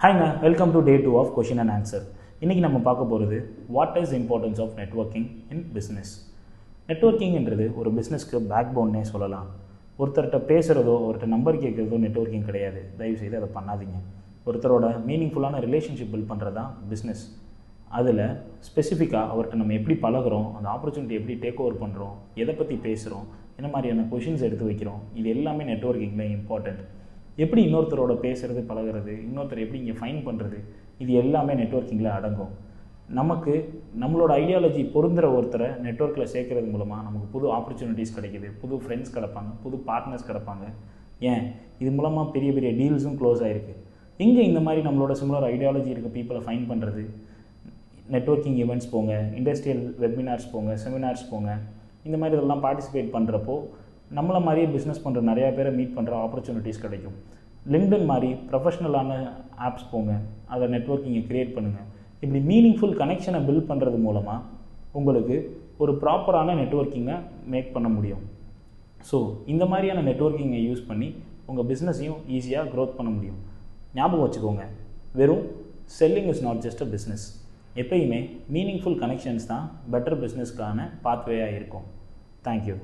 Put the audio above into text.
ஹாய்ங்க, welcome to day 2 of question and answer. இன்றைக்கி நம்ம பார்க்க போகிறது what is importance of networking in business. நெட்வொர்க்கிங்கிறது ஒரு பிஸ்னஸ்க்கு பேக் போன்னே சொல்லலாம். ஒருத்தர்கிட்ட பேசுகிறதோ ஒருத்தர் நம்பர் கேட்குறதோ நெட்வொர்க்கிங் கிடையாது. தயவுசெய்து அதை பண்ணாதீங்க. ஒருத்தரோட மீனிங்ஃபுல்லான ரிலேஷன்ஷிப் பில்ட் பண்ணுறது தான் பிஸ்னஸ். அதில் ஸ்பெசிஃபிக்காக அவர்கிட்ட நம்ம எப்படி பழகிறோம், அந்த ஆப்பர்ச்சுனிட்டி எப்படி டேக் ஓவர் பண்ணுறோம், எதை பற்றி பேசுகிறோம், என்ன மாதிரியான கொஷின்ஸ் எடுத்து வைக்கிறோம், இது எல்லாமே நெட்வொர்க்கிங்கில் இம்பார்ட்டண்ட். எப்படி இன்னொருத்தரோட பேசுகிறது பழகிறது, இன்னொருத்தர் எப்படி இங்கே ஃபைன் பண்ணுறது, இது எல்லாமே நெட்வொர்க்கிங்கில் அடங்கும். நமக்கு நம்மளோட ஐடியாலஜி பொருந்துகிற ஒருத்தரை நெட்வொர்க்கில் சேர்க்கறது மூலமாக நமக்கு புது ஆப்பர்ச்சுனிட்டிஸ் கிடைக்கிது, புது ஃப்ரெண்ட்ஸ் கிடப்பாங்க, புது பார்ட்னர்ஸ் கிடப்பாங்க. ஏன் இது மூலமாக பெரிய பெரிய டீல்ஸும் க்ளோஸ் ஆகிருக்கு. இங்கே இந்த மாதிரி நம்மளோட சிமிலர் ஐடியாலஜி இருக்க பீப்புளை ஃபைன் பண்ணுறது, நெட்வொர்க்கிங் ஈவெண்ட்ஸ் போங்க, இண்டஸ்ட்ரியல் வெபினார்ஸ் போங்க, செமினார்ஸ் போங்க, இந்த மாதிரி இதெல்லாம் பார்ட்டிசிபேட் பண்ணுறப்போ நம்மளை மாதிரியே பிஸ்னஸ் பண்ணுற நிறையா பேரை மீட் பண்ணுற ஆப்பர்ச்சுனிட்டிஸ் கிடைக்கும். லிங்க்டின் மாதிரி ப்ரொஃபஷ்னலான ஆப்ஸ் போங்க, அதை நெட்வொர்க்கிங்கை க்ரியேட் பண்ணுங்கள். இப்படி மீனிங்ஃபுல் கனெக்ஷனை பில்ட் பண்ணுறது மூலமாக உங்களுக்கு ஒரு ப்ராப்பரான நெட்வொர்க்கிங்கை மேக் பண்ண முடியும். ஸோ இந்த மாதிரியான நெட்வொர்க்கிங்கை யூஸ் பண்ணி உங்கள் பிஸ்னஸையும் ஈஸியாக க்ரோத் பண்ண முடியும். ஞாபகம் வச்சுக்கோங்க, வெறும் selling is not just a business. எப்பயுமே மீனிங்ஃபுல் கனெக்ஷன்ஸ் தான் பெட்டர் பிஸ்னஸ்க்கான பாத்வேயாக இருக்கும். தேங்க்யூ.